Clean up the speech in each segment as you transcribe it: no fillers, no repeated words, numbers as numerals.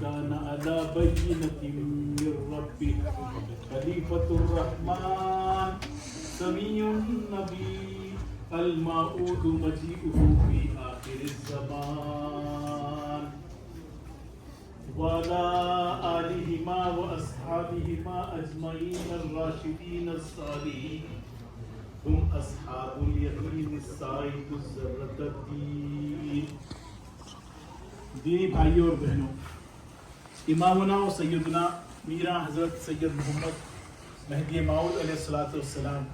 كان على بينة من ربه خليفة الرحمن سميع النبي الموعود مجيئه في آخر الزمان وعلى آلهما وأصحابهما أجمعين الراشدين الصالحين هم أصحاب اليمين السعيد الزرة الدين. دینی بھائیوں اور بہنوں، امامنا و سیدنا میرا حضرت سید محمد مہدی موعود علیہ السلام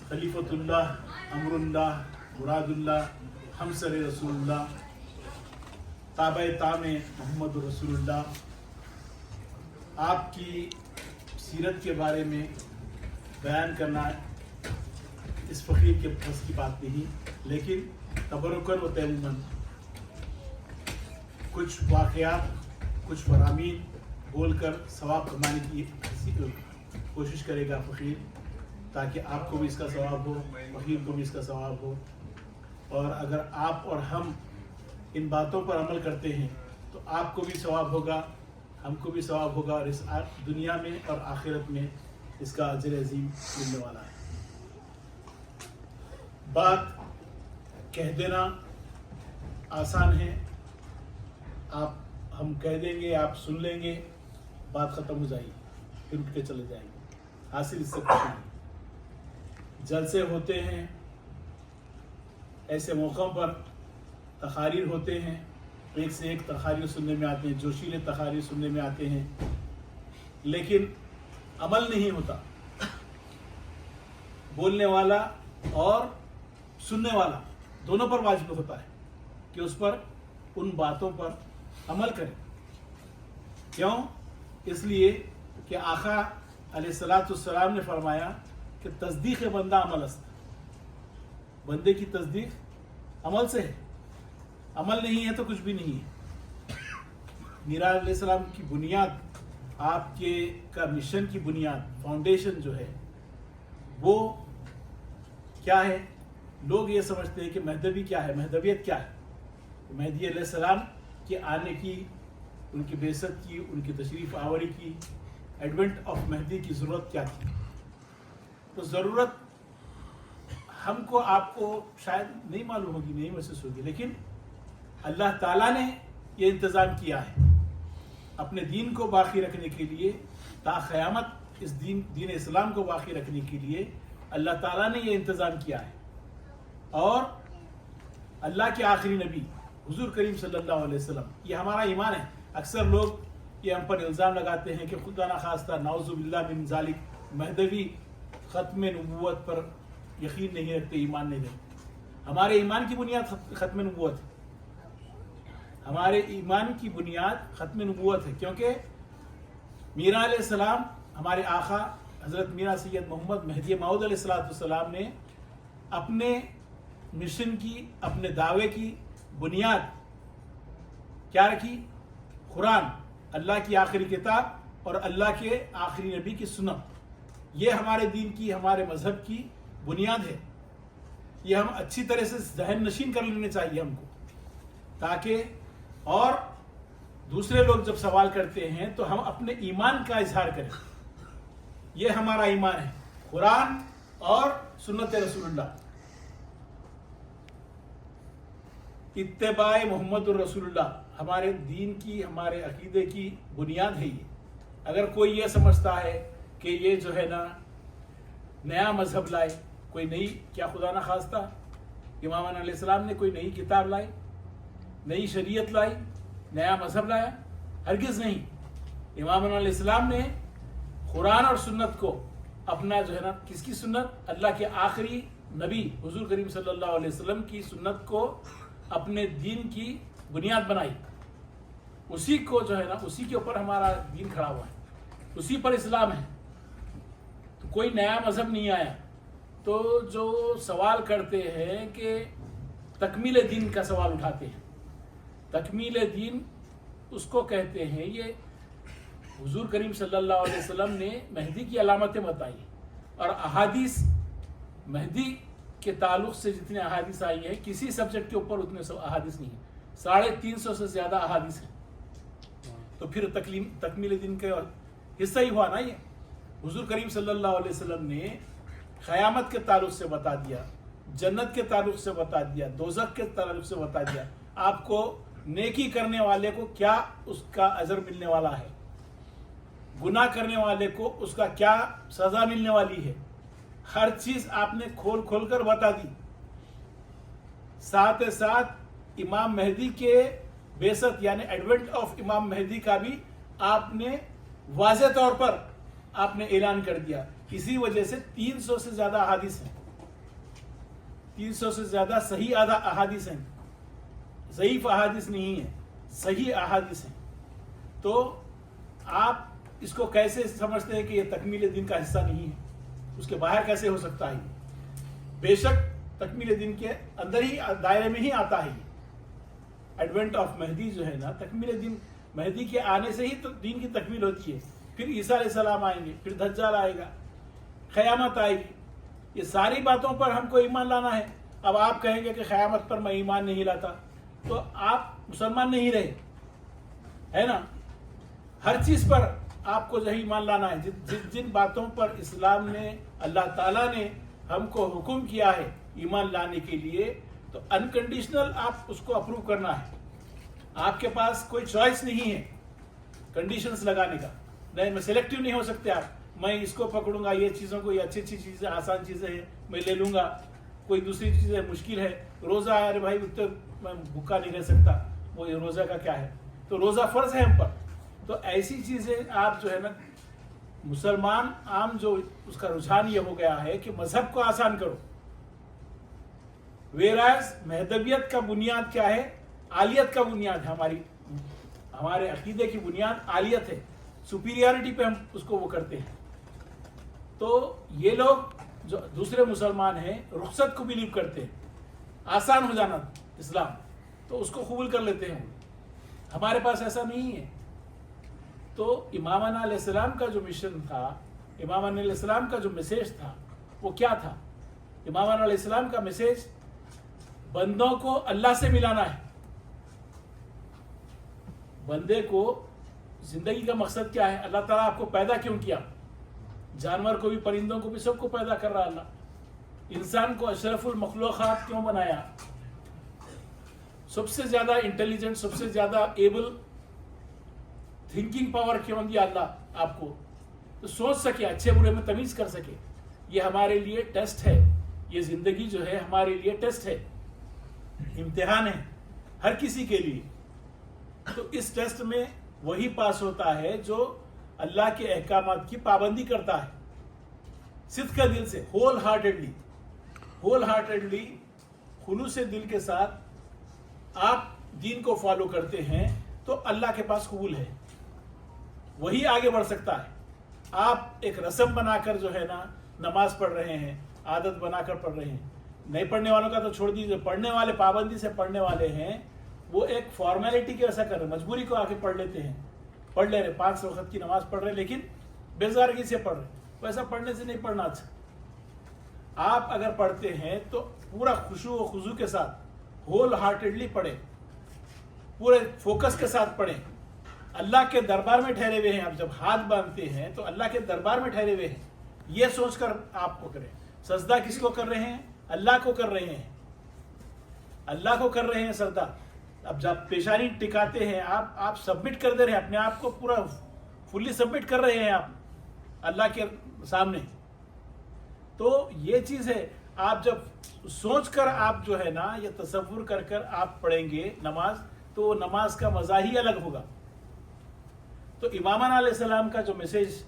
خلیفۃ اللہ، امر اللہ، مراد اللہ، ہمسر رسول اللہ، تابع تام محمد رسول اللہ، آپ کی سیرت کے بارے میں بیان کرنا اس فقیر کے بس کی بات نہیں، لیکن تبرکاً و تیمماً کچھ واقعات، کچھ فرامین بول کر ثواب کمانے کی کوشش کرے گا فقیر، تاکہ آپ کو بھی اس کا ثواب ہو، فقیر کو بھی اس کا ثواب ہو. اور اگر آپ اور ہم ان باتوں پر عمل کرتے ہیں تو آپ کو بھی ثواب ہوگا، ہم کو بھی ثواب ہوگا، اور اس دنیا میں اور آخرت میں اس کا اجر عظیم ملنے والا ہے. بات کہہ دینا آسان ہے، ہم کہہ دیں گے، آپ سن لیں گے، بات ختم ہو جائے گی، پھر اٹھ کے چلے جائیں گے، حاصل اس سے کچھ نہیں. جلسے ہوتے ہیں، ایسے موقعوں پر تقاریر ہوتے ہیں، ایک سے ایک تقاریر سننے میں آتے ہیں، جوشیلے تقاریر سننے میں آتے ہیں، لیکن عمل نہیں ہوتا. بولنے والا اور سننے والا دونوں پر واجب ہوتا ہے کہ اس پر، ان باتوں پر عمل کریں. کیوں؟ اس لیے کہ آقا علیہ السلام نے فرمایا کہ تصدیق بندہ عمل است، بندے کی تصدیق عمل سے ہے، عمل نہیں ہے تو کچھ بھی نہیں ہے. میرا علیہ السلام کی بنیاد، آپ کے کا مشن کی بنیاد، فاؤنڈیشن جو ہے وہ کیا ہے؟ لوگ یہ سمجھتے ہیں کہ مہدوی کیا ہے، مہدویت کیا ہے. مہدی علیہ السلام کے آنے کی، ان کی بعثت کی، ان کی تشریف آوری کی، ایڈونٹ آف مہدی کی ضرورت کیا تھی؟ تو ضرورت ہم کو، آپ کو شاید نہیں معلوم ہوگی، نہیں محسوس ہوگی، لیکن اللہ تعالیٰ نے یہ انتظام کیا ہے اپنے دین کو باقی رکھنے کے لیے، تا قیامت اس دین اسلام کو باقی رکھنے کے لیے اللہ تعالیٰ نے یہ انتظام کیا ہے. اور اللہ کے آخری نبی حضور کریم صلی اللہ علیہ وسلم، یہ ہمارا ایمان ہے. اکثر لوگ یہ ہم پر الزام لگاتے ہیں کہ خدا نخواستہ نعوذ باللہ من ذالک مہدوی ختم نبوت پر یقین نہیں رکھتے، ایمان نہیں رکھتے. ہمارے ایمان کی بنیاد ختم نبوت ہے، ہمارے ایمان کی بنیاد ختم نبوت ہے، کیونکہ میرا علیہ السلام، ہمارے آقا حضرت میرا سید محمد مہدی موعود علیہ السلام نے اپنے مشن کی، اپنے دعوے کی بنیاد کیا رکھی؟ قرآن، اللہ کی آخری کتاب اور اللہ کے آخری نبی کی سنت. یہ ہمارے دین کی، ہمارے مذہب کی بنیاد ہے. یہ ہم اچھی طرح سے ذہن نشین کر لینے چاہیے ہم کو، تاکہ اور دوسرے لوگ جب سوال کرتے ہیں تو ہم اپنے ایمان کا اظہار کریں. یہ ہمارا ایمان ہے، قرآن اور سنت رسول اللہ. اتباع محمد الرسول اللہ ہمارے دین کی، ہمارے عقیدے کی بنیاد ہے. یہ اگر کوئی یہ سمجھتا ہے کہ یہ جو ہے نا نیا مذہب لائے، کوئی نئی، کیا خدا نہ خواستہ امام علیہ السلام نے کوئی نئی کتاب لائی، نئی شریعت لائی، نیا مذہب لایا؟ ہرگز نہیں. امام علیہ السلام نے قرآن اور سنت کو اپنا جو ہے نا، کس کی سنت؟ اللہ کے آخری نبی حضور کریم صلی اللہ علیہ وسلم کی سنت کو اپنے دین کی بنیاد بنائی. اسی کو جو ہے نا، اسی کے اوپر ہمارا دین کھڑا ہوا ہے، اسی پر اسلام ہے. تو کوئی نیا مذہب نہیں آیا. تو جو سوال کرتے ہیں کہ تکمیل دین کا سوال اٹھاتے ہیں، تکمیل دین اس کو کہتے ہیں، یہ حضور کریم صلی اللہ علیہ وسلم نے مہدی کی علامتیں بتائی، اور احادیث مہدی کے تعلق سے جتنے احادیث آئی ہیں، کسی سبجیکٹ کے اوپر اتنے احادیث نہیں ہیں. 350 سے زیادہ احادیث ہیں. तो फिर तकमील दिन का हिस्सा ही हुआ ना ये। हुजूर करीम सल्लल्लाहु अलैहि वसल्लम ने क़यामत के ताल्लुक से बता दिया, जन्नत के ताल्लुक से बता दिया, दोज़ख के ताल्लुक से बता दिया, आपको नेकी करने वाले को क्या उसका अजर मिलने वाला है, गुनाह करने वाले को उसका क्या सजा मिलने वाली है। हर चीज आपने खोल खोल कर बता दी। साथ साथ इमाम मेहदी के बेसत यानी एडवेंट ऑफ इमाम मेहदी का भी आपने वाज़े तौर पर आपने ऐलान कर दिया। इसी वजह से 300 से ज्यादा अहादीस हैं, 300 से ज्यादा सही अहादीस हैं, ज़ईफ अहादीस नहीं है, सही अहादीस हैं। तो आप इसको कैसे समझते हैं कि ये तकमील दिन का हिस्सा नहीं है, उसके बाहर कैसे हो सकता है? बेशक तकमील दिन के अंदर ही दायरे में ही आता है। एडवेंट ऑफ मेहदी जो है ना, तकमील दिन मेहदी के आने से ही तो दीन की तकमील होती है। फिर ईसा अलैहिस्सलाम आएंगे, फिर दज्जाल आएगा, क़यामत आएगी। ये सारी बातों पर हमको ईमान लाना है। अब आप कहेंगे कि क़यामत पर मैं ईमान नहीं लाता, तो आप मुसलमान नहीं रहे, है ना। हर चीज पर आपको जो ईमान लाना है। जिन बातों पर इस्लाम ने, अल्लाह ताला ने हमको हुक्म किया है ईमान लाने के लिए, तो अनकंडीशनल आप उसको अप्रूव करना है। आपके पास कोई चॉइस नहीं है कंडीशंस लगाने का। नहीं, मैं सिलेक्टिव नहीं हो सकते आप, मैं इसको पकड़ूंगा, ये चीज़ों को, ये अच्छी अच्छी चीज़ें, आसान चीज़ें हैं, मैं ले लूंगा, कोई दूसरी चीज़ें मुश्किल है। रोज़ा है, अरे भाई तो मैं भूखा नहीं रह सकता, वो ये रोज़ा का क्या है, तो रोज़ा फ़र्ज है हम पर। तो ऐसी चीज़ें आप जो है ना, मुसलमान आम जो उसका रुझान ये हो गया है कि मजहब को आसान करो। वेराज महदबियत का बुनियाद क्या है? आलियत का बुनियाद है। हमारे अकीदे की बुनियाद आलियत है, सुपीरियरिटी पे हम उसको वो करते हैं। तो ये लोग जो दूसरे मुसलमान हैं रुखसत को बिलीव करते हैं, आसान हो जाना इस्लाम, तो उसको कबूल कर लेते हैं। हमारे पास ऐसा नहीं है। तो इमाम अलैहिस्सलाम का जो मिशन था, इमाम अलैहिस्सलाम का जो मैसेज था, वो क्या था? इमाम अलैहिस्सलाम का मैसेज बंदों को अल्लाह से मिलाना है। बंदे को जिंदगी का मकसद क्या है? अल्लाह ताला आपको पैदा क्यों किया? जानवर को भी, परिंदों को भी, सबको पैदा कर रहा अल्लाह। इंसान को अशरफुल मखलूक़ात क्यों बनाया? सबसे ज्यादा इंटेलिजेंट, सबसे ज्यादा एबल थिंकिंग पावर क्यों दिया अल्लाह आपको? तो सोच सके, अच्छे बुरे में तमीज कर सके। ये हमारे लिए टेस्ट है। ये जिंदगी जो है हमारे लिए टेस्ट है, इम्तिहान है हर किसी के लिए। तो इस टेस्ट में वही पास होता है जो अल्लाह के अहकामात की पाबंदी करता है, सिद्क़ का दिल से, होल हार्टेडली, खुलूस दिल के साथ आप दीन को फॉलो करते हैं, तो अल्लाह के पास कबूल है, वही आगे बढ़ सकता है। आप एक रस्म बनाकर जो है ना नमाज पढ़ रहे हैं, आदत बनाकर पढ़ रहे हैं, नहीं पढ़ने वालों का तो छोड़ दीजिए, पढ़ने वाले, पाबंदी से पढ़ने वाले हैं, वो एक फॉर्मेलिटी के ऐसा कर रहे हैं, मजबूरी को आके पढ़ लेते हैं, पढ़ ले रहे, 5 वक्त की नमाज पढ़ रहे, लेकिन बेजारगी से पढ़ रहे। वैसा पढ़ने से नहीं पढ़ना अच्छा। आप अगर पढ़ते हैं तो पूरा खुशू व खुजू के साथ, होल हार्टेडली पढ़े, पूरे फोकस के साथ पढ़े। अल्लाह के दरबार में ठहरे हुए हैं। आप जब हाथ बांधते हैं तो अल्लाह के दरबार में ठहरे हुए हैं, ये सोचकर आपको करें। सजदा किसको कर रहे हैं? अल्लाह को कर रहे हैं, अल्लाह को कर रहे हैं सजदा। अब जब पेशानी टिकाते हैं आप सबमिट कर दे रहे हैं, अपने आप को पूरा फुल्ली सबमिट कर रहे हैं आप अल्लाह के सामने। तो ये चीज है, आप जब सोचकर आप जो है ना, ये तसव्वुर कर कर आप पढ़ेंगे नमाज, तो नमाज का मजा ही अलग होगा। तो इमाम अलैहिस्सलाम का जो मैसेज,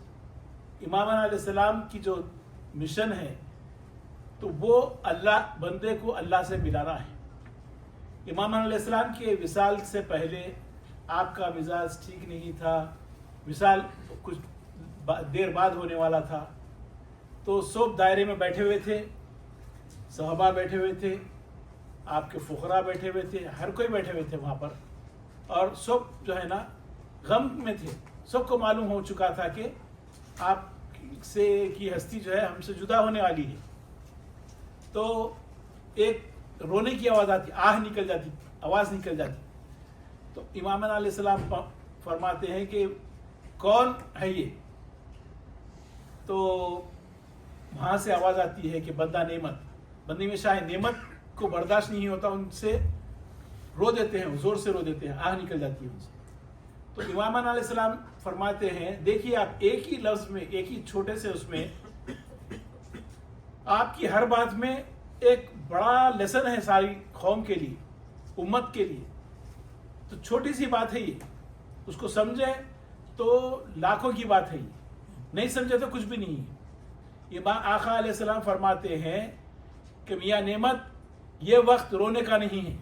इमाम अलैहिस्सलाम की जो मिशन है, तो वो अल्लाह, बंदे को अल्लाह से मिलाना है। इमाम अलैहिस्सलाम के विसाल से पहले आपका मिजाज ठीक नहीं था, विसाल कुछ देर बाद होने वाला था। तो सब दायरे में बैठे हुए थे, सहाबा बैठे हुए थे, आपके फुकरा बैठे हुए थे, हर कोई बैठे हुए थे वहाँ पर, और सब जो है ना गम में थे। सबको मालूम हो चुका था कि आप से की हस्ती जो है हमसे जुदा होने वाली है। तो एक रोने की आवाज़ आती, आह निकल जाती, आवाज़ निकल जाती। तो इमाम अलैहिस्सलाम फरमाते हैं कि कौन है ये, तो वहाँ से आवाज़ आती है कि बंदा नेमत, बंदी में शायद नेमत को बर्दाश्त नहीं होता, उनसे रो देते हैं, ज़ोर से रो देते हैं, आह निकल जाती है उनसे। तो इमाम अलैहिस्सलाम फरमाते हैं, देखिए आप एक ही लफ्ज़ में, एक ही छोटे से उसमें आपकी हर बात में एक बड़ा लेसन है सारी कौम के लिए, उम्मत के लिए। तो छोटी सी बात है ये, उसको समझे तो लाखों की बात है ये, नहीं समझे तो कुछ भी नहीं है। इमाम आका अलैहिस्सलाम फरमाते हैं कि मियाँ नेमत, ये वक्त रोने का नहीं है।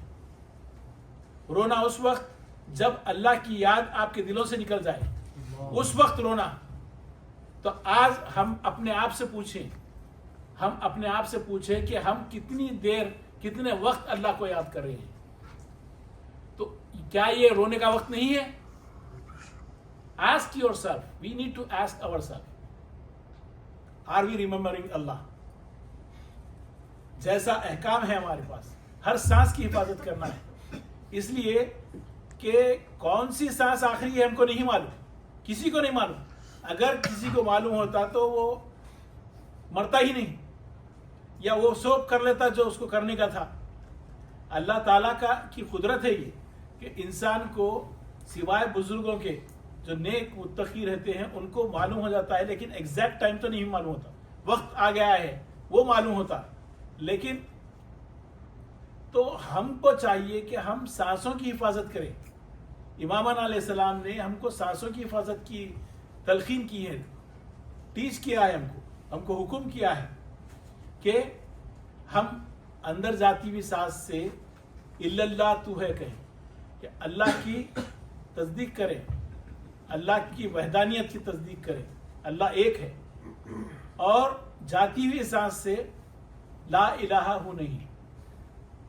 रोना उस वक्त जब अल्लाह की याद आपके दिलों से निकल जाए, उस वक्त रोना। तो आज हम अपने आप से पूछें, हम अपने आप से पूछें कि हम कितनी देर, कितने वक्त अल्लाह को याद कर रहे हैं। तो क्या ये रोने का वक्त नहीं है? Ask yourself, we need to ask ourselves, are we remembering Allah? जैसा अहकाम है हमारे पास, हर सांस की हिफाजत करना है, इसलिए कि कौन सी सांस आखिरी है हमको नहीं मालूम, किसी को नहीं मालूम। अगर किसी को मालूम होता तो वो मरता ही नहीं, या वो सोप कर लेता जो उसको करने का था। अल्लाह ताला की कुदरत है ये कि इंसान को सिवाय बुजुर्गों के जो नेक मुत्तकी रहते हैं उनको मालूम हो जाता है, लेकिन एग्जैक्ट टाइम तो नहीं मालूम होता। वक्त आ गया है वो मालूम होता, लेकिन तो हमको चाहिए कि हम सांसों की हिफाजत करें। इमाम अलैहिस्सलाम ने हमको सांसों की हिफाजत की तलकीन की है, टीच किया है, हमको हुक्म किया है कि हम अंदर जाती हुई सांस से इल्लल्लाह तू है कहें, कि अल्लाह की तस्दीक करें, अल्लाह की वहदानियत की तस्दीक करें, अल्लाह एक है। और जाती हुई सांस से ला इलाहा हूँ नहीं,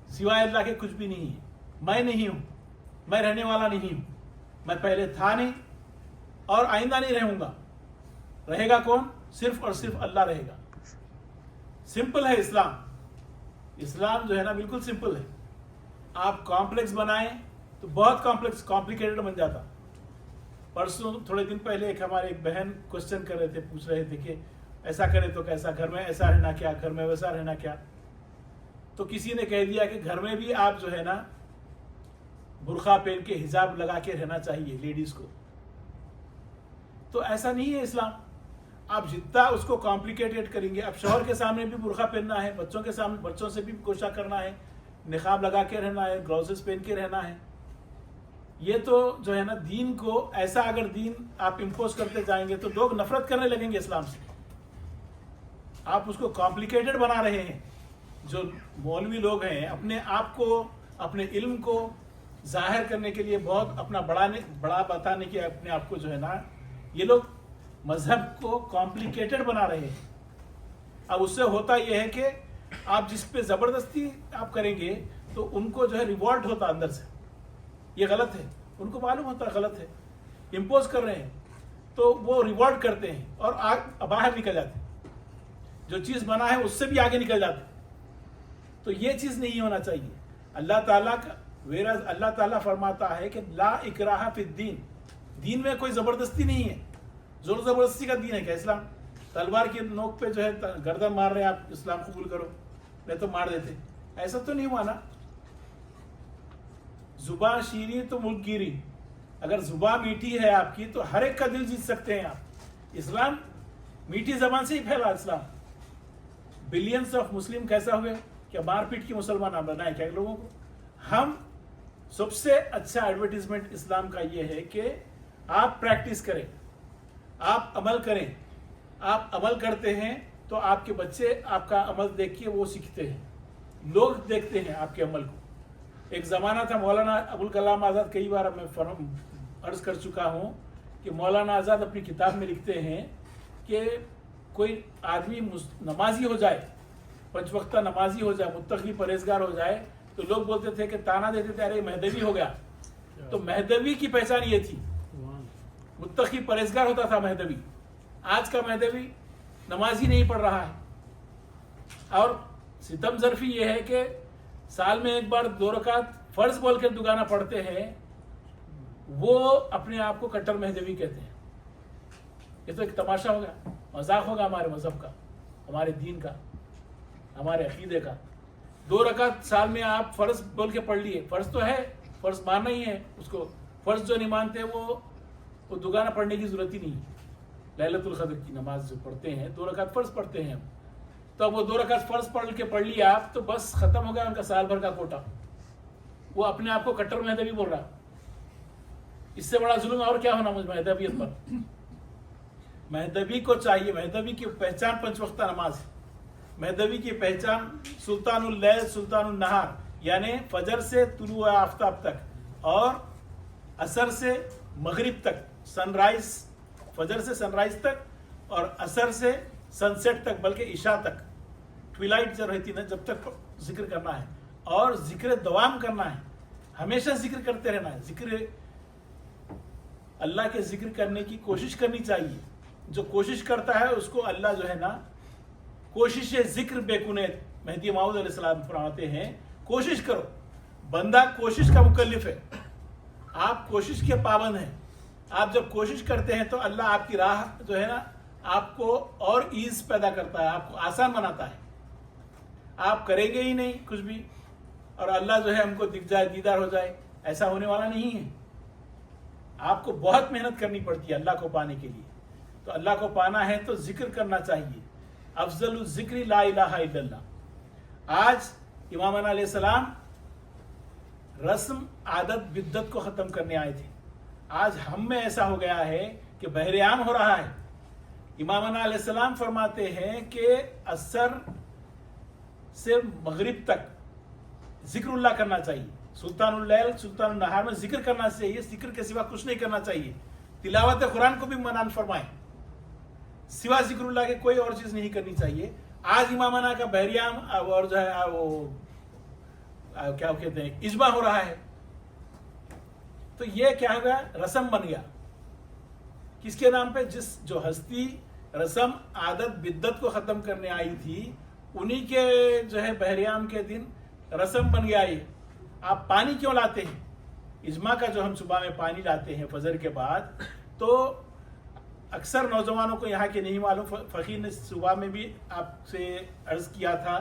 सिवाय अल्लाह के कुछ भी नहीं है, मैं नहीं हूँ, मैं रहने वाला नहीं हूँ, मैं पहले था नहीं और आइंदा नहीं रहूंगा। रहेगा कौन? सिर्फ और सिर्फ अल्लाह रहेगा। सिंपल है इस्लाम। इस्लाम जो है ना बिल्कुल सिंपल है। आप कॉम्प्लेक्स बनाएं तो बहुत कॉम्प्लेक्स, कॉम्प्लिकेटेड बन जाता। परसों थोड़े दिन पहले एक हमारे एक बहन क्वेश्चन कर रहे थे, पूछ रहे थे कि ऐसा करे तो कैसा, घर में ऐसा रहना क्या, घर में वैसा रहना क्या। तो किसी ने कह दिया कि घर में भी आप जो है ना बुर्खा पहन के हिजाब लगा के रहना चाहिए लेडीज को। तो ऐसा नहीं है इस्लाम। आप जितना उसको कॉम्प्लिकेटेड करेंगे, अब शौहर के सामने भी बुर्खा पहनना है, बच्चों के सामने, बच्चों से भी कोशा करना है, निकाब लगा के रहना है, ग्लाउसेस पहन के रहना है। ये तो जो है ना दीन को ऐसा, अगर दीन आप इम्पोज करते जाएंगे तो लोग नफरत करने लगेंगे इस्लाम से। आप उसको कॉम्प्लिकेटेड बना रहे हैं। जो मौलवी लोग हैं अपने आप को, अपने इल्म को जाहिर करने के लिए, बहुत अपना बड़ा बताने के अपने आप को जो है ना, ये लोग मजहब को कॉम्प्लिकेटेड बना रहे हैं। अब उससे होता यह है कि आप जिस पे जबरदस्ती आप करेंगे तो उनको जो है रिवॉल्ट होता अंदर से, ये गलत है, उनको मालूम होता है गलत है, इम्पोज कर रहे हैं तो वो रिवॉल्ट करते हैं और बाहर निकल जाते हैं, जो चीज बना है उससे भी आगे निकल जाते हैं। तो ये चीज नहीं होना चाहिए। अल्लाह ताला का वेराज, अल्लाह ताला फरमाता है कि ला इकराहा फिद्दीन, दीन में कोई जबरदस्ती नहीं है। जोर जबरदस्ती का दीन है क्या इस्लाम? तलवार के नोक पे जो है गर्दन मार रहे हैं आप, इस्लाम कबूल करो, नहीं तो मार देते, ऐसा तो नहीं हुआ ना। जुबा शीरी तो मुल्क गिरी। अगर जुबा मीठी है आपकी तो हर एक का दिल जीत सकते हैं आप। इस्लाम मीठी जबान से ही फैला इस्लाम। बिलियंस ऑफ मुस्लिम कैसा हुए? क्या मारपीट की मुसलमान आप बनाए क्या लोगों को? हम सबसे अच्छा एडवर्टीजमेंट इस्लाम का ये है कि आप प्रैक्टिस करें, आप अमल करें। आप अमल करते हैं तो आपके बच्चे आपका अमल देख के वो सीखते हैं, लोग देखते हैं आपके अमल को। एक ज़माना था, मौलाना अबुल कलाम आज़ाद, कई बार मैं अर्ज कर चुका हूँ कि मौलाना आज़ाद अपनी किताब में लिखते हैं कि कोई आदमी नमाजी हो जाए, 5 वक्त नमाजी हो जाए, मुत्तकी परहेजगार हो जाए, तो लोग बोलते थे कि ताना देते थे, अरे महदवी हो गया। तो महदवी की पहचान ये थी, मुत्तकी परहेजगार होता था महदवी। आज का महदवी नमाजी नहीं पढ़ रहा है। और सितम ज़र्फी ये है कि साल में एक बार 2 रकात फर्ज बोल के दुगाना पढ़ते हैं, وہ اپنے آپ کو کٹر مہدوی کہتے ہیں. یہ تو ایک تماشا ہوگا, مذاق ہوگا ہمارے مذہب کا, ہمارے دین کا, ہمارے عقیدے کا. 2 رکعت سال میں آپ فرض بول کے پڑھ لیے, فرض تو ہے, فرض ماننا ہی ہے اس کو. فرض جو نہیں مانتے وہ دوگانہ پڑھنے کی ضرورت ہی نہیں ہے. لیلۃ القدر کی نماز جو پڑھتے ہیں 2 رکعت فرض پڑھتے ہیں ہم, تو اب وہ 2 رکعت فرض پڑھ لیا آپ تو بس ختم ہو گیا ان کا سال بھر کا کوٹا. وہ اپنے آپ کو کٹر مہدوی بول رہا. اس سے بڑا ظلم اور کیا ہونا مجھ مہدویت پر. مہدوی کو چاہیے, مہدوی کی پہچان 5 وقتہ نماز ہے. مہدوی کی پہچان سلطان اللیل سلطان النہار, یعنی فجر سے طلوع آفتاب تک اور عصر سے مغرب تک, سن رائز, فجر سے سن رائز تک اور عصر سے سن سیٹ تک, بلکہ عشاء تک, ٹویلائٹ جو رہتی نا جب تک ذکر کرنا ہے, اور ذکر دوام کرنا ہے, ہمیشہ ذکر کرتے رہنا ہے. ذکر اللہ کے ذکر کرنے کی کوشش کرنی چاہیے. جو کوشش کرتا ہے اس کو اللہ جو ہے نا کوشش ذکر بے کنید, مہدی موعود علیہ السلام فرماتے ہیں کوشش کرو. بندہ کوشش کا مکلف ہے, آپ کوشش کے پابند ہیں. آپ جب کوشش کرتے ہیں تو اللہ آپ کی راہ جو ہے نا آپ کو اور ایز پیدا کرتا ہے, آپ کو آسان بناتا ہے. آپ کریں گے ہی نہیں کچھ بھی اور اللہ جو ہے ہم کو دکھ جائے, دیدار ہو جائے, ایسا ہونے والا نہیں ہے. آپ کو بہت محنت کرنی پڑتی ہے اللہ کو پانے کے لیے. تو اللہ کو پانا ہے تو ذکر کرنا چاہیے. افضل الذکر لا الہ الا اللہ. آج امام علیہ السلام رسم عادت بدت کو ختم کرنے آئے تھے. آج ہم میں ایسا ہو گیا ہے کہ بہر عام ہو رہا ہے. امام علیہ السلام فرماتے ہیں کہ عصر سے مغرب تک ذکر اللہ کرنا چاہیے. سلطان اللیل سلطان النہار میں ذکر کرنا چاہیے, ذکر کے سوا کچھ نہیں کرنا چاہیے. تلاوت قرآن کو بھی منع فرمائیں, سوا ذکر اللہ کے کوئی اور چیز نہیں کرنی چاہیے. آج امامانہ کا بحریام اور جو ہے وہ کیا کہتے ہیں اجماع ہو رہا ہے. تو یہ کیا ہو گیا, رسم بن گیا. کس کے نام پہ؟ جس جو ہستی رسم عادت بدت کو ختم کرنے آئی تھی انہی کے جو ہے بحریام کے دن رسم بن گیا. یہ آپ پانی کیوں لاتے ہیں؟ اجماع کا جو ہم صبح میں پانی لاتے ہیں فجر کے بعد, تو اکثر نوجوانوں کو یہاں کے نہیں معلوم. فقیر نے صبح میں بھی آپ سے عرض کیا تھا,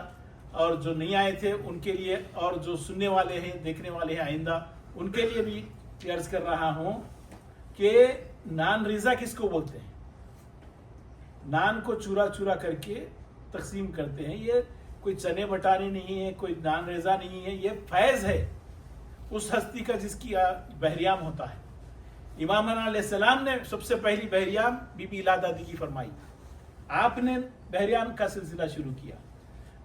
اور جو نہیں آئے تھے ان کے لیے, اور جو سننے والے ہیں دیکھنے والے ہیں آئندہ ان کے لیے بھی عرض کر رہا ہوں کہ نان ریزا کس کو بولتے ہیں؟ نان کو چورا چورا کر کے تقسیم کرتے ہیں. یہ کوئی چنے بٹانے نہیں ہے, کوئی نان ریزا نہیں ہے, یہ فیض ہے اس ہستی کا جس کی بحریام ہوتا ہے. امام علیہ السلام نے سب سے پہلی بحریام بی بی الہ دادی کی فرمائی. آپ نے بحریام کا سلسلہ شروع کیا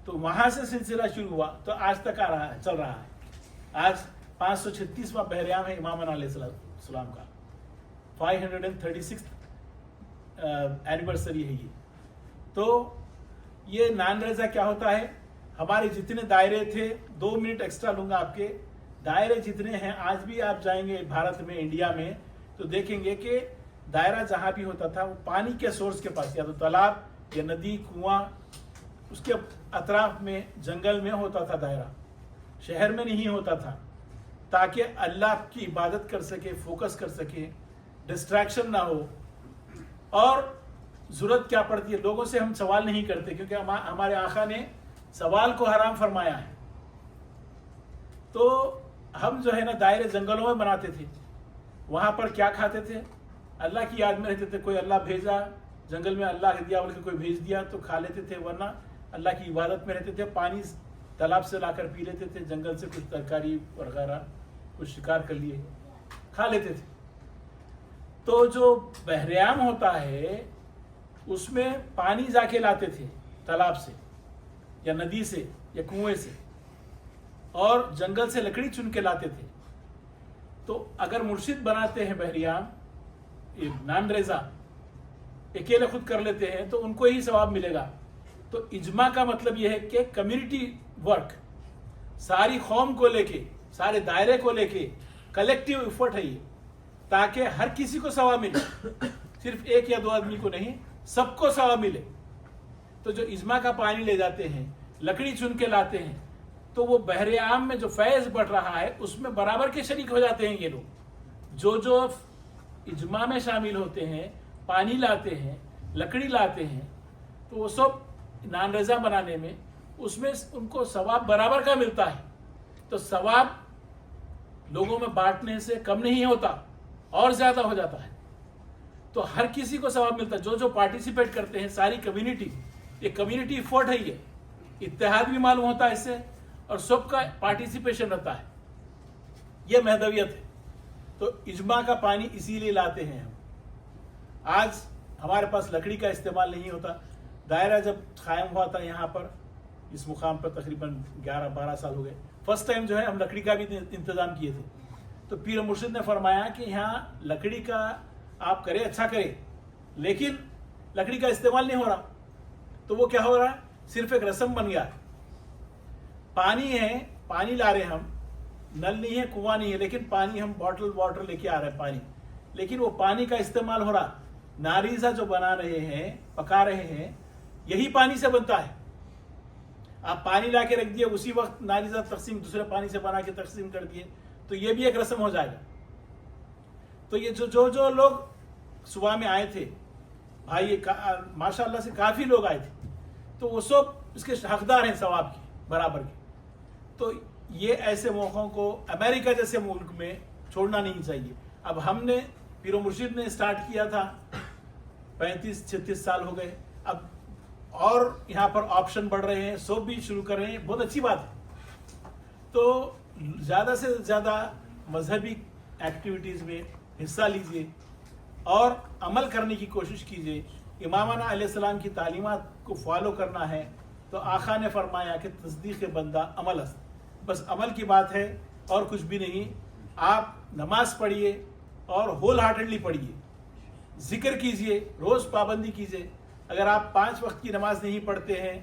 تو وہاں سے سلسلہ شروع ہوا تو آج تک آ رہا ہے, چل رہا ہے. آج 536واں بحریام ہے امام علیہ السلام کا, 536 اینیورسری ہے یہ. تو یہ نان ریزا کیا ہوتا ہے؟ ہمارے جتنے دائرے تھے, 2 منٹ ایکسٹرا لوں گا آپ کے, دائرے جتنے ہیں آج بھی آپ جائیں گے بھارت میں انڈیا میں تو دیکھیں گے کہ دائرہ جہاں بھی ہوتا تھا وہ پانی کے سورس کے پاس, یا تو تالاب یا ندی کنواں, اس کے اطراف میں جنگل میں ہوتا تھا دائرہ, شہر میں نہیں ہوتا تھا, تاکہ اللہ کی عبادت کر سکے, فوکس کر سکے, ڈسٹریکشن نہ ہو. اور ضرورت کیا پڑتی ہے, لوگوں سے ہم سوال نہیں کرتے کیونکہ ہمارے آقا نے سوال کو حرام فرمایا ہے. تو ہم جو ہے نا دائرے جنگلوں میں بناتے تھے, وہاں پر کیا کھاتے تھے؟ اللہ کی یاد میں رہتے تھے. کوئی اللہ بھیجا جنگل میں, اللہ دیا بول کے کوئی بھیج دیا تو کھا لیتے تھے, ورنہ اللہ کی عبادت میں رہتے تھے. پانی تالاب سے لا کر پی لیتے تھے, جنگل سے کچھ ترکاری وغیرہ کچھ شکار کر لیے کھا لیتے تھے. تو جو بحریام ہوتا ہے اس میں پانی جا کے لاتے تھے تالاب سے یا ندی سے یا کنویں سے, اور جنگل سے لکڑی چن کے لاتے تھے. تو اگر مرشد بناتے ہیں بحریام نان ریزا, اکیلے خود کر لیتے ہیں تو ان کو ہی ثواب ملے گا. تو اجماع کا مطلب یہ ہے کہ کمیونٹی ورک, ساری قوم کو لے کے, سارے دائرے کو لے کے کلیکٹیو ایفرٹ ہے یہ, تاکہ ہر کسی کو ثواب ملے, صرف 1 یا 2 آدمی کو نہیں, سب کو ثواب ملے. تو جو اجماع کا پانی لے جاتے ہیں, لکڑی چن کے لاتے ہیں, تو وہ بحر عام میں جو فیض بڑھ رہا ہے اس میں برابر کے شریک ہو جاتے ہیں یہ لوگ. जो इज्मा में शामिल होते हैं, पानी लाते हैं, लकड़ी लाते हैं, तो वो सब नान रज़ा बनाने में उसमें उनको सवाब बराबर का मिलता है। तो सवाब लोगों में बांटने से कम नहीं होता और ज़्यादा हो जाता है। तो हर किसी को सवाब मिलता है, जो पार्टिसिपेट करते हैं, सारी कम्युनिटी, ये कम्युनिटी एफर्ट है, ये इत्तेहाद भी मालूम होता है इससे, और सबका पार्टिसिपेशन रहता है। ये महदवियत है। तो इज्मा का पानी इसीलिए लाते हैं हम। आज हमारे पास लकड़ी का इस्तेमाल नहीं होता। दायरा जब कायम हुआ था यहाँ पर, इस मुकाम पर तकरीबन 11-12 साल हो गए, फर्स्ट टाइम जो है हम लकड़ी का भी इंतजाम किए थे। तो पीर मुर्शिद ने फरमाया कि यहाँ लकड़ी का आप करें, अच्छा करें, लेकिन लकड़ी का इस्तेमाल नहीं हो रहा। तो वो क्या हो रहा है, सिर्फ एक रस्म बन गया। पानी है, पानी ला रहे हम, नल नहीं है, कुआं नहीं है, लेकिन पानी हम बॉटल वाटर लेके आ रहे हैं पानी, लेकिन वो पानी का इस्तेमाल हो रहा। नारीजा जो बना रहे हैं, पका रहे हैं, यही पानी से बनता है। आप पानी ला के रख दिए, उसी वक्त नारीजा तकसीम दूसरे पानी से बना के तकसीम कर दिए, तो ये भी एक रस्म हो जाएगा। तो ये जो लोग सुबह में आए थे भाई, माशाअल्लाह से काफ़ी लोग आए थे, तो वो सब इसके हकदार हैं सवाब के बराबर के। तो ये ऐसे मौक़ों को अमेरिका जैसे मुल्क में छोड़ना नहीं चाहिए। अब हमने पीर मुर्शिद ने स्टार्ट किया था, 35-36 साल हो गए, अब और यहाँ पर ऑप्शन बढ़ रहे हैं, सब भी शुरू कर रहे हैं, बहुत अच्छी बात है। तो ज़्यादा से ज़्यादा मजहबी एक्टिविटीज़ में हिस्सा लीजिए और अमल करने की कोशिश कीजिए। इमामाना अलैहिस्सलाम की तालीमात को फॉलो करना है, तो आका ने फरमाया कि तस्दीक़ बंदा अमल अस्त, बस अमल की बात है और कुछ भी नहीं। आप नमाज पढ़िए और होल हार्टेडली पढ़िए, जिक्र कीजिए, रोज़ पाबंदी कीजिए। अगर आप 5 वक्त की नमाज नहीं पढ़ते हैं,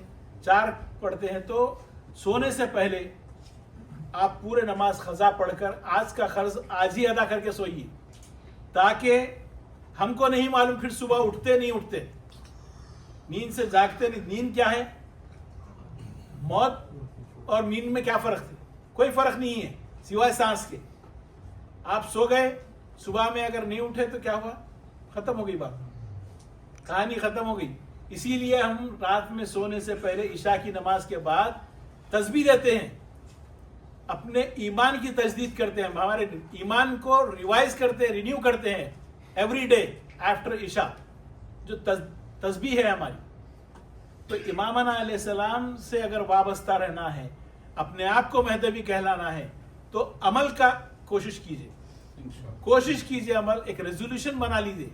4 पढ़ते हैं, तो सोने से पहले आप पूरे नमाज ख़ज़ा पढ़कर आज का क़र्ज़ आज ही अदा करके सोइए, ताकि हमको नहीं मालूम फिर सुबह उठते नहीं उठते, नींद से जागते नहीं। नींद क्या है, मौत और नींद में क्या फ़र्क है? कोई फ़र्क नहीं है सिवाय सांस के। आप सो गए, सुबह में अगर नहीं उठे तो क्या हुआ, ख़त्म हो गई बात, कहानी ख़त्म हो गई। इसीलिए हम रात में सोने से पहले इशा की नमाज के बाद तस्बीह देते हैं, अपने ईमान की तजदीद करते हैं, हमारे ईमान को रिवाइज करते हैं, रिन्यू करते हैं एवरी डे आफ्टर इशा, जो तस्बीह है हमारी। तो इमामाना अलैहिस्सलाम से अगर वाबस्ता रहना है, अपने आप को महदवी कहलाना है, तो अमल का कोशिश कीजिए, कोशिश कीजिए अमल, एक रेजोल्यूशन बना लीजिए,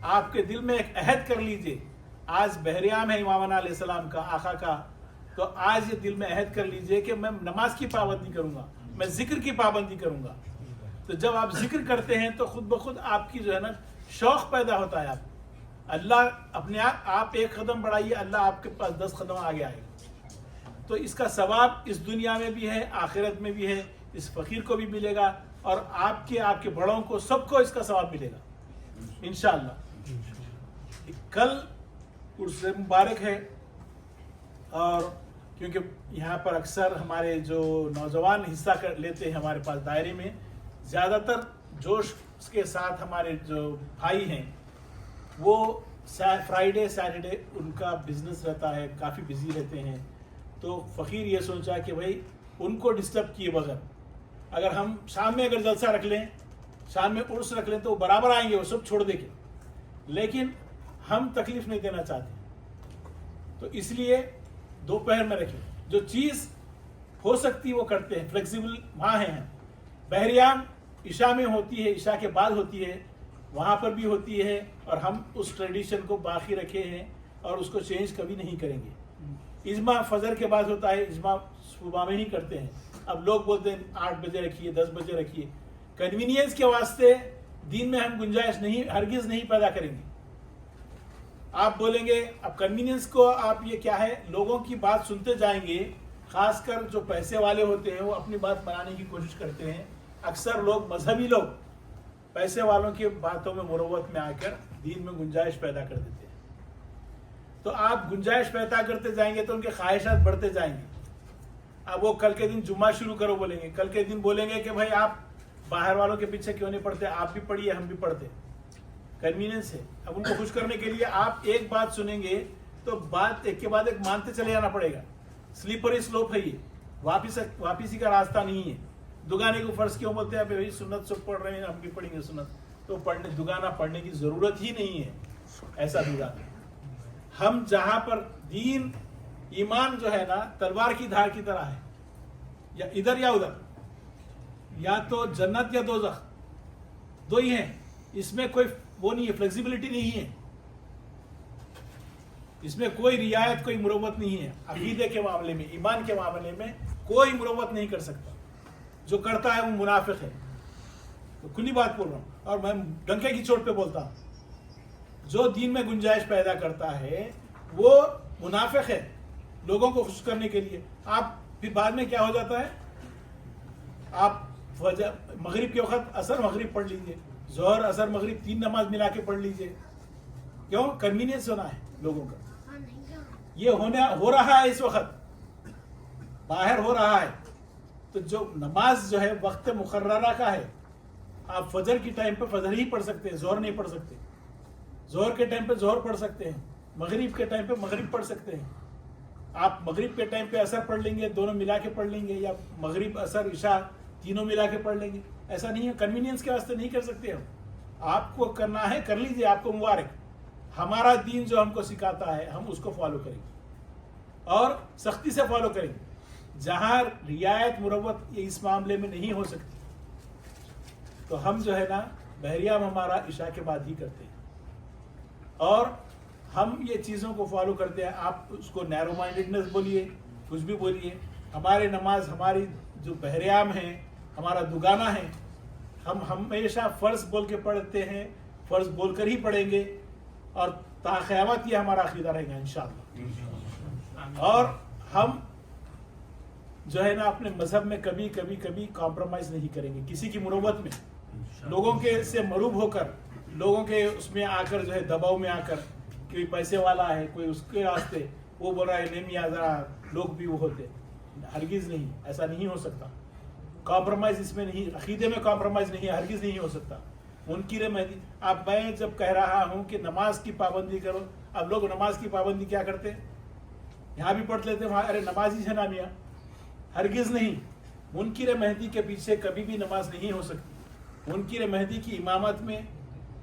आपके दिल में एक अहद कर लीजिए। आज बहरियाम है इमामाना अलैहिस्सलाम का, आका का, तो आज ये दिल में अहद कर लीजिए कि मैं नमाज की पाबंदी करूंगा, मैं जिक्र की पाबंदी करूंगा। तो जब आप जिक्र करते हैं तो खुद ब खुद आपकी जो है ना शौक पैदा होता है। आप अल्लाह अपने आप एक कदम बढ़ाइए, अल्लाह आपके पास 10 कदम आगे आएगा। तो इसका सवाब इस दुनिया में भी है, आखिरत में भी है, इस फकीर को भी मिलेगा और आपके बड़ों को, सबको इसका सवाब मिलेगा इंशाअल्लाह। कल उर्स मुबारक है, और क्योंकि यहाँ पर अक्सर हमारे जो नौजवान हिस्सा कर लेते हैं हमारे पास दायरे में, ज़्यादातर जोश के साथ हमारे जो भाई हैं वो फ्राइडे सैटरडे उनका बिजनेस रहता है, काफ़ी बिजी रहते हैं। तो फ़कीर ये सोचा कि भाई उनको डिस्टर्ब किए बगैर अगर हम शाम में अगर जलसा रख लें, शाम में उर्स रख लें, तो वो बराबर आएंगे, वो सब छोड़ देंगे, लेकिन हम तकलीफ़ नहीं देना चाहते। तो इसलिए दोपहर में रखें, जो चीज़ हो सकती वो करते हैं, फ्लेक्सिबल वहाँ हैं। बहरियाम इशा में होती है, इशा के बाद होती है, वहाँ पर भी होती है, और हम उस ट्रेडिशन को बाकी रखे हैं और उसको चेंज कभी नहीं करेंगे। इज्मा फजर के बाद होता है, इज्मा सुबह में ही करते हैं। अब लोग बोलते हैं 8 बजे रखिए, 10 बजे रखिए, कन्वीनियंस के वास्ते दिन में हम गुंजाइश नहीं, हरगिज़ नहीं पैदा करेंगे। आप बोलेंगे, अब कन्वीनियंस को आप ये क्या है, लोगों की बात सुनते जाएंगे, खासकर जो पैसे वाले होते हैं वो अपनी बात बनाने की कोशिश करते हैं। अक्सर लोग, मजहबी लोग, पैसे वालों की बातों में मुरव्वत में आकर दीन में गुंजाइश पैदा कर देते हैं। तो आप गुंजाइश पैदा करते जाएंगे तो उनके ख्वाहिशात बढ़ते जाएंगे। अब वो कल के दिन जुम्मा शुरू करो बोलेंगे, कल के दिन बोलेंगे कि भाई आप बाहर वालों के पीछे क्यों नहीं पढ़ते, आप भी पढ़िए हम भी पढ़ते, कन्वीनियंस है। अब उनको खुश करने के लिए आप एक बात सुनेंगे तो बात एक के बाद एक मानते चले जाना पड़ेगा। स्लीपरी स्लोप है ये, वापिसी का रास्ता नहीं है। दुगाने को फर्ज क्यों बोलते हैं, भाई सुन्नत सब पढ़ रहे हैं हम भी पढ़ेंगे सुन्नत, तो दुगाना पढ़ने की जरूरत ही नहीं है। ऐसा दुगाना हम जहां पर दीन ईमान जो है ना तलवार की धार की तरह है, या इधर या उधर, या तो जन्नत या दोज़ख, दो ही है। इसमें कोई वो नहीं है, फ्लेक्सिबिलिटी नहीं है, इसमें कोई रियायत कोई मुरव्वत नहीं है। अकीदे के मामले में, ईमान के मामले में कोई मुरव्वत नहीं कर सकता। जो करता है वो मुनाफिक है, तो खुली बात बोल रहा हूं और मैं डंके की चोट पे बोलता हूं। जो दीन में गुंजाइश पैदा करता है वो मुनाफिक है, लोगों को खुश करने के लिए। आप फिर बाद में क्या हो जाता है, आप मगरिब के वक्त असर मगरिब पढ़ लीजिए, जोहर असर मगरिब 3 नमाज मिला के पढ़ लीजिए। क्यों? कन्वीनियंस होना है लोगों का। ये हो रहा है इस वक्त, बाहर हो रहा है। तो जो नमाज जो है वक्त मुकर्ररा का है, आप फजर की टाइम पे फजर ही पढ़ सकते हैं, जोहर नहीं पढ़ सकते। जोहर के टाइम पे जोहर पढ़ सकते हैं, मगरिब के टाइम पे मगरिब पढ़ सकते हैं। आप मगरिब के टाइम पे असर पढ़ लेंगे, दोनों मिला के पढ़ लेंगे, या मगरिब असर इशा तीनों मिला के पढ़ लेंगे। ऐसा नहीं है, कन्वीनियंस के वास्ते नहीं कर सकते हम। आपको करना है कर लीजिए, आपको मुबारक। हमारा दीन जो हमको सिखाता है हम उसको फॉलो करेंगे और सख्ती से फॉलो करेंगे। जहां रियायत मुरव्वत इस मामले में नहीं हो सकती तो हम जो है ना बहरियाम हमारा इशा के बाद ही करते हैं और हम ये चीज़ों को फॉलो करते हैं। आप उसको नैरो माइंडेडनेस बोलिए, कुछ भी बोलिए, हमारे नमाज हमारी जो बहरियाम है, हमारा दुगाना है। हम हमेशा फ़र्ज बोल के पढ़ते हैं, फ़र्ज बोल कर ही पढ़ेंगे और ता क़यामत ये हमारा अक़ीदा रहेगा इंशाअल्लाह। और हम जो है ना अपने मजहब में कभी कॉम्प्रोमाइज़ नहीं करेंगे किसी की मुरव्वत में। लोगों के से मरूब होकर, लोगों के उसमें आकर जो है दबाव में आकर, कोई पैसे वाला है, कोई उसके रास्ते वो बोल रहा है नहीं मियां ज़रा लोग भी वो होते, हरगिज़ नहीं, ऐसा नहीं हो सकता। कॉम्प्रोमाइज़ इसमें नहीं, अक़ीदे में कॉम्प्रोमाइज़ नहीं है, हरगिज़ नहीं हो सकता। मुनकिर महदी, आप मैं जब कह रहा हूँ कि नमाज की पाबंदी करो, अब लोग नमाज की पाबंदी क्या करते हैं, यहाँ भी पढ़ लेते वहाँ, अरे नमाजी है ना मियाँ, हरगिज़ नहीं। मुनकिर महदी के पीछे कभी भी नमाज नहीं हो सकती। मुनकिर महदी की इमामत में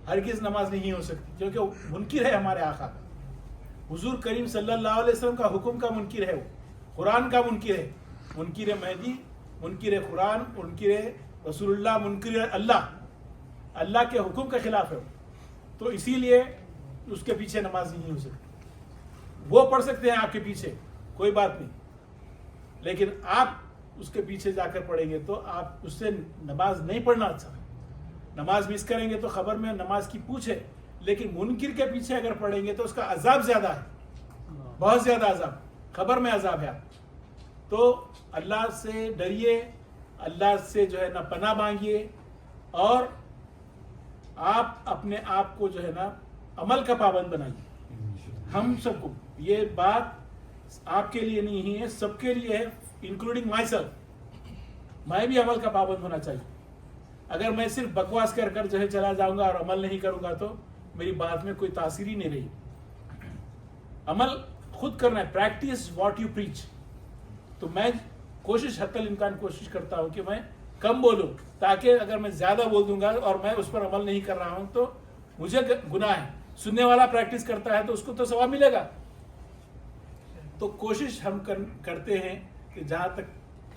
हरगिज़ नमाज नहीं हो सकती, क्योंकि मुनकिर है हमारे आका का, हुजूर करीम सल्लल्लाहु अलैहि वसल्लम का हुक्म का मुनकिर है, वो कुरान का मुनकिर है। मुनकिर महदी, मुनकिर कुरान, मुनकिर रसूलुल्लाह, मुनकिर अल्लाह, अल्लाह के हुक्म के खिलाफ है वो। तो इसीलिए उसके पीछे नमाज नहीं हो सकती। वो पढ़ सकते हैं आपके पीछे, कोई बात नहीं, लेकिन आप उसके पीछे जाकर पढ़ेंगे तो आप उससे नमाज नहीं पढ़ना अच्छा है। नमाज मिस करेंगे तो खबर में नमाज की पूछ है, लेकिन मुनकिर के पीछे अगर पढ़ेंगे तो उसका अजाब ज्यादा है, बहुत ज्यादा अजाब, खबर में अजाब है। आप तो अल्लाह से डरिए, अल्लाह से जो है ना पनाह मांगिए और आप अपने आप को जो है ना अमल का पाबंद बनाइए। हम सबको ये बात आपके लिए नहीं है, सबके लिए है, इंक्लूडिंग माई सेल्फ। मैं भी अमल का पाबंद होना चाहिए। अगर मैं सिर्फ बकवास कर कर जो है चला जाऊंगा और अमल नहीं करूंगा तो मेरी बात में कोई तासीर ही नहीं रही। अमल खुद करना है, प्रैक्टिस व्हाट यू प्रीच। तो मैं कोशिश हद तक इम्कान कोशिश करता हूं कि मैं कम बोलूं, ताकि अगर मैं ज्यादा बोल दूंगा और मैं उस पर अमल नहीं कर रहा हूं तो मुझे गुनाह है। सुनने वाला प्रैक्टिस करता है तो उसको तो सवाब मिलेगा। तो कोशिश हम करते हैं कि जहाँ तक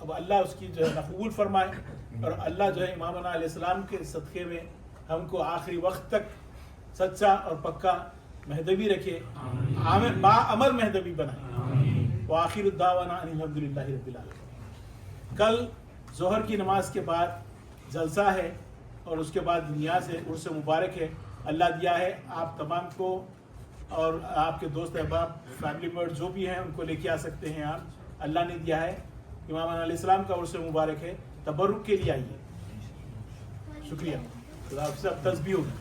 अब अल्लाह उसकी जो है ना कबूल फरमाए और अल्लाह जो है इमाम अलैहिस्सलाम के सदक़े में हमको आखिरी वक्त तक सच्चा और पक्का महदवी रखे, बाअमल महदवी बनाए। व आखिर दावाना अल्हम्दुलिल्लाहि रब्बिल आलमीन। कल जोहर की नमाज के बाद जलसा है और उसके बाद नियाज़ है, उर्स मुबारक है। अल्लाह दिया है आप तमाम को और आपके दोस्त अहबाब, फैमिली मेम्बर जो भी हैं उनको लेके आ सकते हैं आप। अल्लाह ने दिया है, इमाम अलैहिस्सलाम का उर्स मुबारक है, तबरुक के लिए आइए। शुक्रिया। तो आपसे अब तस्बीह होगी।